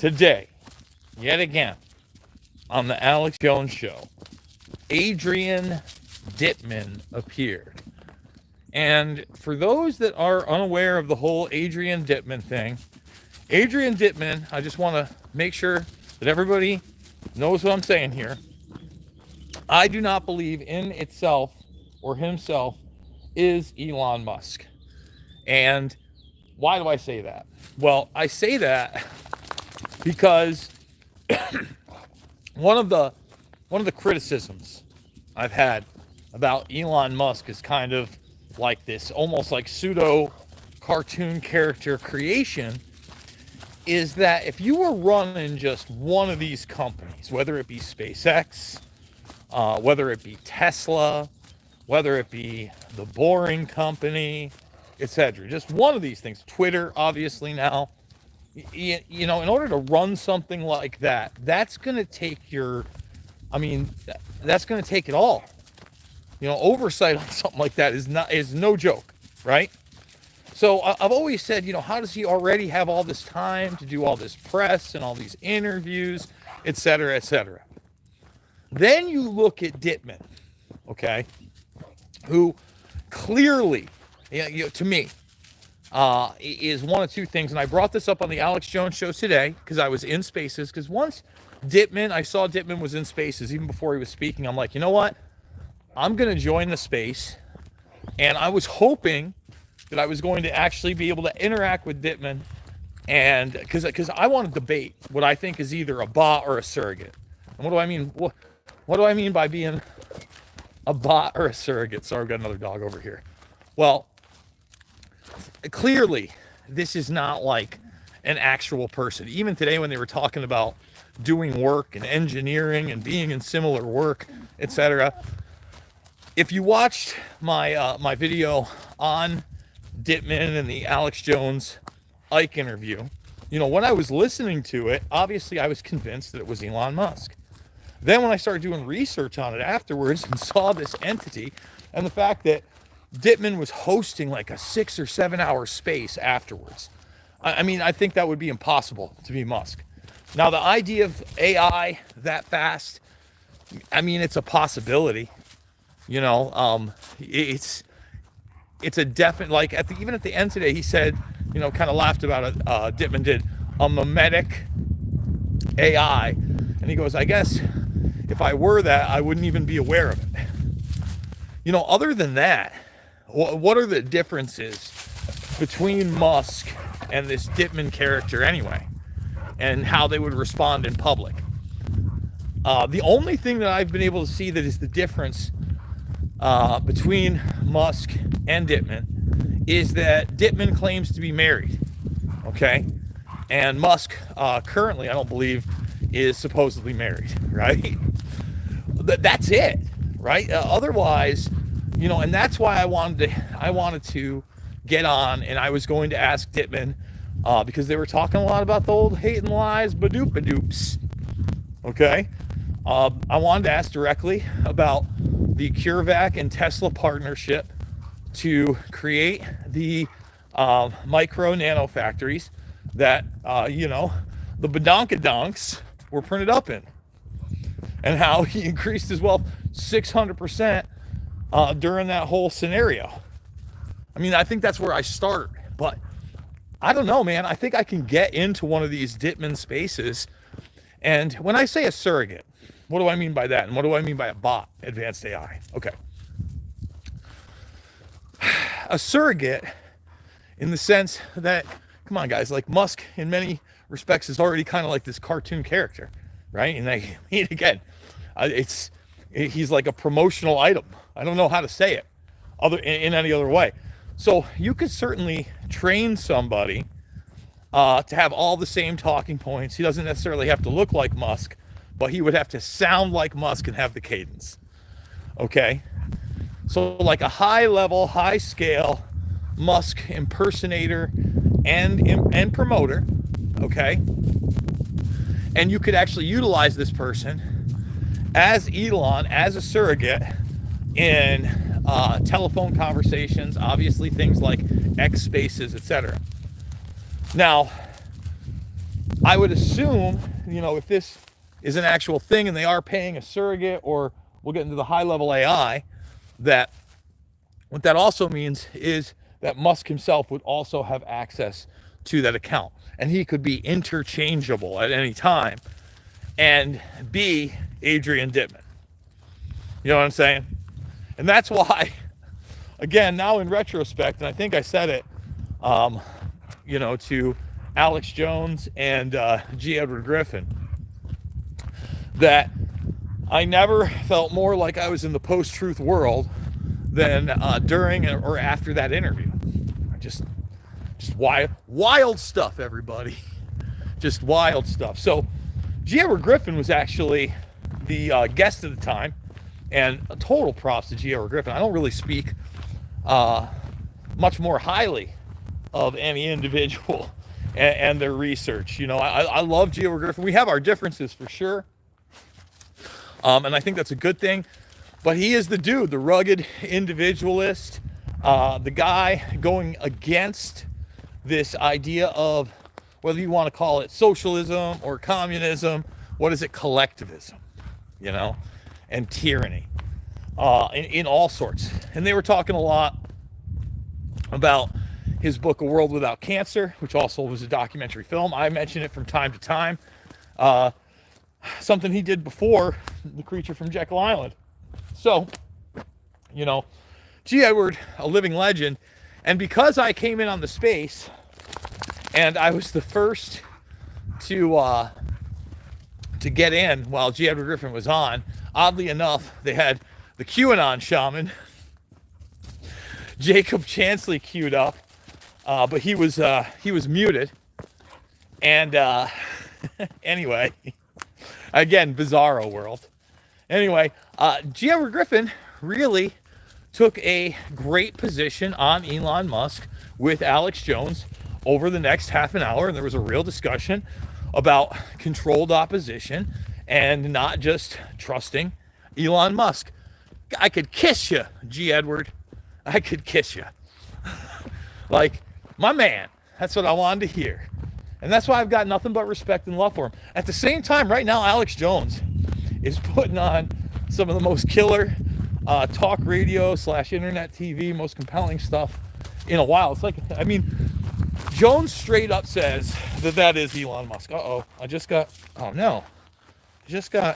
Today, yet again, on the Alex Jones Show, Adrian Dittman appeared. And for those that are unaware of the whole Adrian Dittman thing, Adrian Dittman, I just want to make sure that everybody knows what I'm saying here. I do not believe in itself or himself is Elon Musk. And why do I say that? Well, I say that because one of the criticisms I've had about Elon Musk is kind of like this almost like pseudo cartoon character creation, is that if you were running just one of these companies, whether it be SpaceX, whether it be Tesla, whether it be the Boring Company, etc., just one of these things, Twitter, obviously now, you know, in order to run something like that, that's going to take that's going to take it all. You know, oversight on something like that is no joke, right? So I've always said, you know, how does he already have all this time to do all this press and all these interviews, et cetera, et cetera? Then you look at Dittman, okay, who clearly, you know, to me, is one of two things. And I brought this up on the Alex Jones Show today because I was in Spaces. Because once I saw Dittman was in Spaces, even before he was speaking, I'm like, you know what? I'm going to join the space. And I was hoping that I was going to actually be able to interact with Dittman. And because I want to debate what I think is either a bot or a surrogate. And what do I mean? What do I mean by being a bot or a surrogate? Sorry, I've got another dog over here. Well, clearly, this is not like an actual person. Even today when they were talking about doing work and engineering and being in similar work, etc. If you watched my video on Dittman and the Alex Jones Ike interview, you know, when I was listening to it, obviously I was convinced that it was Elon Musk. Then when I started doing research on it afterwards and saw this entity and the fact that Dittman was hosting like a 6 or 7 hour space afterwards, I mean, I think that would be impossible to be Musk. Now, the idea of AI that fast, I mean, it's a possibility. You know, it's a definite, like even at the end today, he said, you know, kind of laughed about it. Dittman did a mimetic AI. And he goes, I guess if I were that, I wouldn't even be aware of it. You know, other than that, what are the differences between Musk and this Dittman character anyway, and how they would respond in public? The only thing that I've been able to see that is the difference between Musk and Dittman is that Dittman claims to be married, okay? And Musk currently, I don't believe, is supposedly married, right? That's it, right? Otherwise, you know, and that's why I wanted to get on, and I was going to ask Dittman because they were talking a lot about the old hate and lies, badoops, okay? I wanted to ask directly about the CureVac and Tesla partnership to create the micro nano factories that, you know, the badonkadonks were printed up in, and how he increased his wealth 600% during that whole scenario. I mean, I think that's where I start, but I don't know, man. I think I can get into one of these Dittman spaces. And when I say a surrogate, what do I mean by that? And what do I mean by a bot, advanced AI? Okay. A surrogate, in the sense that, come on, guys, like Musk, in many respects, is already kind of like this cartoon character, right? And again, he's like a promotional item. I don't know how to say it in any other way. So you could certainly train somebody to have all the same talking points. He doesn't necessarily have to look like Musk, but he would have to sound like Musk and have the cadence. Okay? So like a high level, high scale Musk impersonator and promoter, okay? And you could actually utilize this person as Elon, as a surrogate in telephone conversations, obviously things like X Spaces, etc. Now, I would assume, if this is an actual thing and they are paying a surrogate, or we'll get into the high level AI, that what that also means is that Musk himself would also have access to that account, and he could be interchangeable at any time and be Adrian Dittman. You know what I'm saying? And that's why, again, now in retrospect, and I think I said it, to Alex Jones and G. Edward Griffin, that I never felt more like I was in the post-truth world than during or after that interview. Just wild stuff, everybody. Just wild stuff. So G. Edward Griffin was actually the guest at the time, and a total props to G. Edward Griffin. I don't really speak much more highly of any individual and their research. I love G. Edward Griffin. We have our differences for sure, and I think that's a good thing. But he is the dude, the rugged individualist, the guy going against this idea of, whether you want to call it socialism or communism, what is it, collectivism, and tyranny, in all sorts. And they were talking a lot about his book, A World Without Cancer, which also was a documentary film. I mention it from time to time. Something he did before The Creature from Jekyll Island. So, G. Edward, a living legend. And because I came in on the space and I was the first to get in while G. Edward Griffin was on, oddly enough, they had the QAnon shaman, Jacob Chansley, queued up, but he was muted. And anyway, again, bizarro world. Anyway, G. Edward Griffin really took a great position on Elon Musk with Alex Jones over the next half an hour, and there was a real discussion about controlled opposition and not just trusting Elon Musk. I could kiss you, G. Edward. I could kiss you. Like, my man. That's what I wanted to hear. And that's why I've got nothing but respect and love for him. At the same time, right now, Alex Jones is putting on some of the most killer talk radio / internet TV, most compelling stuff in a while. It's like, Jones straight up says that is Elon Musk. I just got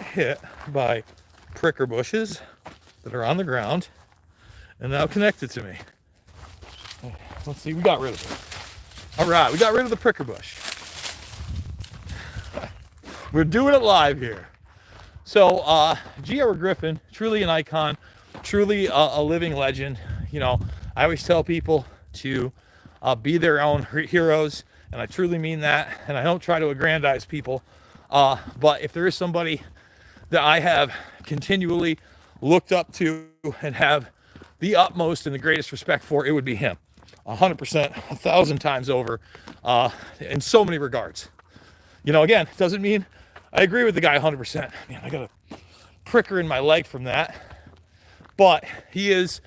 hit by pricker bushes that are on the ground and now connected to me. Let's see, we got rid of it. All right, we got rid of the pricker bush. We're doing it live here. So, G. Edward Griffin, truly an icon, truly a living legend. I always tell people to be their own heroes, and I truly mean that, and I don't try to aggrandize people. But if there is somebody that I have continually looked up to and have the utmost and the greatest respect for, it would be him. 100%, 1,000 times over, in so many regards. Again, it doesn't mean I agree with the guy 100%. Man, I got a pricker in my leg from that. But he is,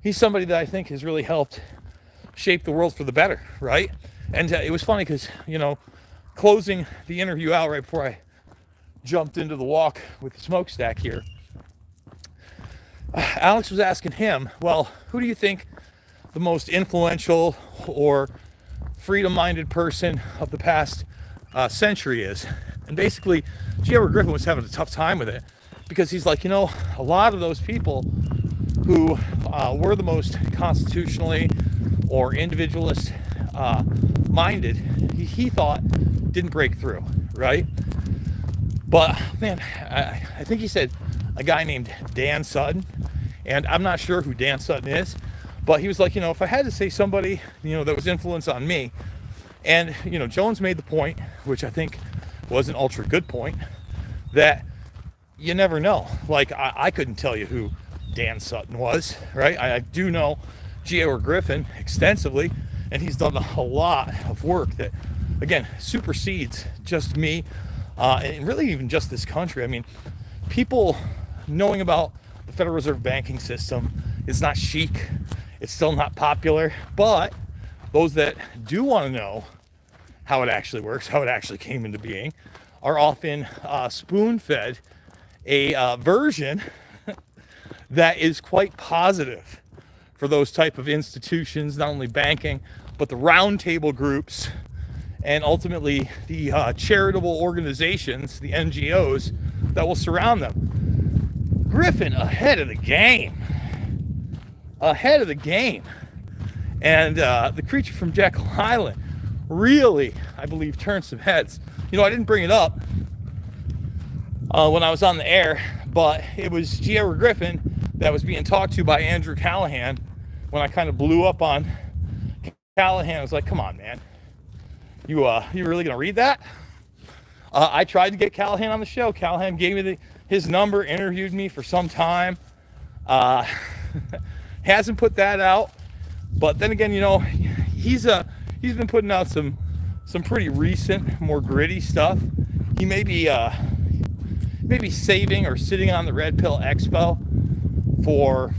he's somebody that I think has really helped shape the world for the better, right? And it was funny because, closing the interview out right before I jumped into the walk with the smokestack here, Alex was asking him, well, who do you think the most influential or freedom-minded person of the past century is? And basically, G. Edward Griffin was having a tough time with it because he's like, a lot of those people who were the most constitutionally or individualist minded, he thought didn't break through, right? But man, I think he said a guy named Dan Sutton, and I'm not sure who Dan Sutton is, but he was like, if I had to say somebody, that was influence on me, and, Jones made the point, which I think was an ultra good point, that you never know. Like, I couldn't tell you who Dan Sutton was, right? I do know G. Edward Griffin extensively, and he's done a lot of work that, again, supersedes just me, and really even just this country. People knowing about the Federal Reserve banking system is not chic. It's still not popular, but those that do want to know how it actually works, how it actually came into being, are often spoon-fed a version that is quite positive for those type of institutions, not only banking, but the roundtable groups, and ultimately the charitable organizations, the NGOs that will surround them. Griffin ahead of the game. Ahead of the game. And the creature from Jekyll Island really, I believe, turned some heads. You know, I didn't bring it up when I was on the air, but it was G.R. Griffin that was being talked to by Andrew Callahan when I kind of blew up on Callahan. I was like, come on, man. You really going to read that? I tried to get Callahan on the show. Callahan gave me his number, interviewed me for some time. Hasn't put that out. But then again, you know, he's been putting out some pretty recent, more gritty stuff. He may be saving or sitting on the Red Pill Expo for,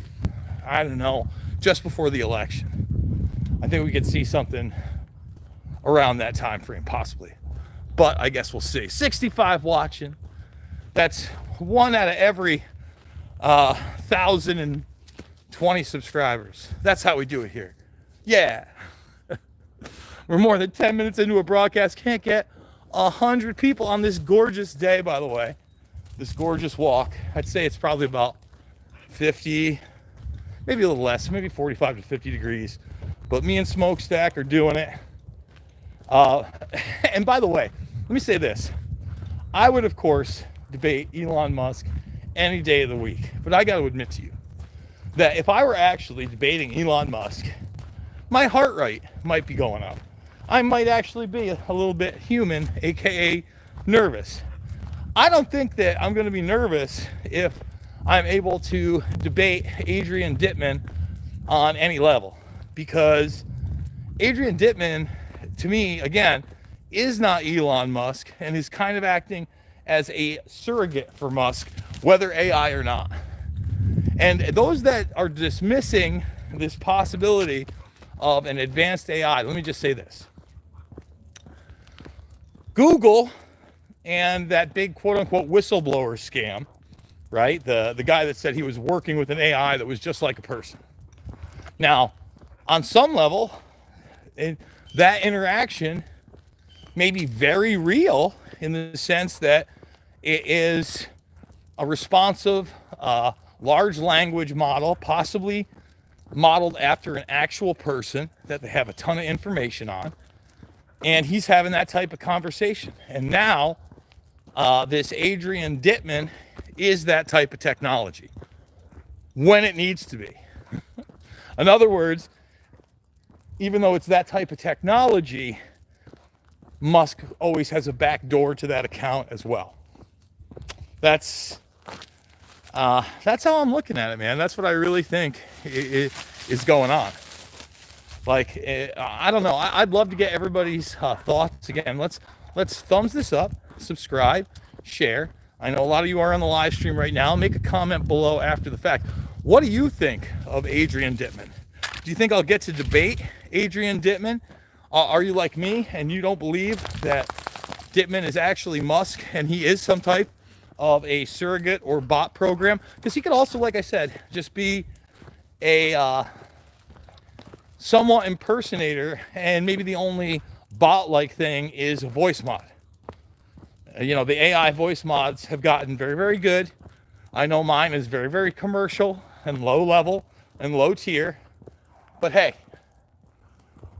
I don't know, just before the election. I think we could see something around that time frame, possibly. But I guess we'll see. 65 watching. That's 1 out of every 1,020 subscribers. That's how we do it here. Yeah. We're more than 10 minutes into a broadcast. Can't get 100 people on this gorgeous day, by the way. This gorgeous walk. I'd say it's probably about 50, maybe a little less, maybe 45 to 50 degrees. But me and Smokestack are doing it. And by the way, let me say this. I would, of course, debate Elon Musk any day of the week. But I got to admit to you that if I were actually debating Elon Musk, my heart rate might be going up. I might actually be a little bit human, aka nervous. I don't think that I'm going to be nervous if I'm able to debate Adrian Dittman on any level, because Adrian Dittman, to me, again, is not Elon Musk and is kind of acting as a surrogate for Musk, whether AI or not. And those that are dismissing this possibility of an advanced AI, let me just say this. Google and that big quote-unquote whistleblower scam, right? The guy that said he was working with an AI that was just like a person. Now, on some level, that interaction may be very real in the sense that it is a responsive, large language model, possibly modeled after an actual person that they have a ton of information on. And he's having that type of conversation. And now, this Adrian Dittman is that type of technology when it needs to be. In other words, even though it's that type of technology, Musk always has a back door to that account as well. That's how I'm looking at it, man. That's what I really think is going on. Like, I don't know. I'd love to get everybody's thoughts. Again, let's thumbs this up, subscribe, share. I know a lot of you are on the live stream right now. Make a comment below after the fact. What do you think of Adrian Dittman? Do you think I'll get to debate Adrian Dittman? Are you like me and you don't believe that Dittman is actually Musk and he is some type of a surrogate or bot program? Because he could also, like I said, just be a somewhat impersonator, and maybe the only bot-like thing is a voice mod. You know, the AI voice mods have gotten very, very good. I know mine is very, very commercial and low level and low tier. But hey,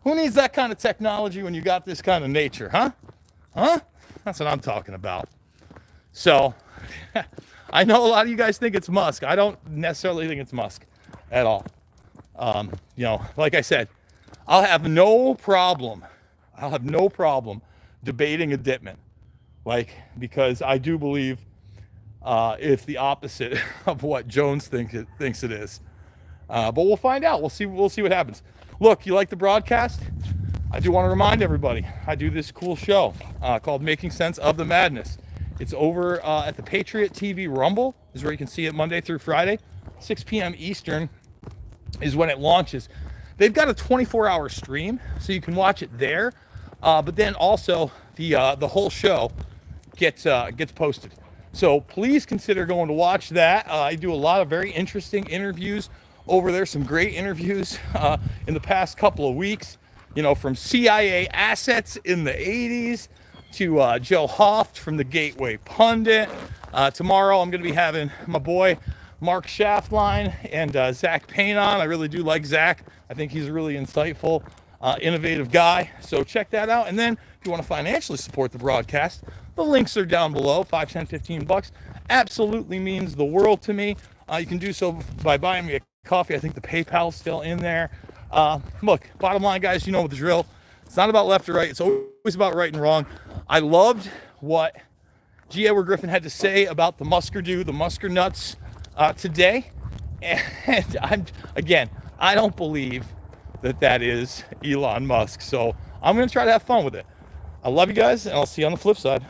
who needs that kind of technology when you got this kind of nature, huh? Huh? That's what I'm talking about. So, I know a lot of you guys think it's Musk. I don't necessarily think it's Musk at all. You know, like I said, I'll have no problem debating a Dittman. Like, because I do believe it's the opposite of what Jones thinks it is. But we'll find out. We'll see what happens. Look, you like the broadcast? I do want to remind everybody, I do this cool show called Making Sense of the Madness. It's over at the Patriot TV Rumble, is where you can see it Monday through Friday. 6 p.m. Eastern is when it launches. They've got a 24-hour stream, so you can watch it there. But then also the whole show gets posted. So please consider going to watch that. I do a lot of very interesting interviews over there. Some great interviews in the past couple of weeks. You know, from CIA assets in the 80s to Joe Hoft from the Gateway Pundit. Tomorrow I'm going to be having my boy Mark Schaffline and Zach Payne on. I really do like Zach. I think he's a really insightful, innovative guy. So check that out. And then if you want to financially support the broadcast, the links are down below. 5, 10, 15 bucks absolutely means the world to me. You can do so by buying me a coffee. I think the PayPal's still in there. Look, bottom line, guys, you know the drill. It's not about left or right. It's always about right and wrong. I loved what G. Edward Griffin had to say about the Musker nuts today. And I don't believe that is Elon Musk. So I'm going to try to have fun with it. I love you guys, and I'll see you on the flip side.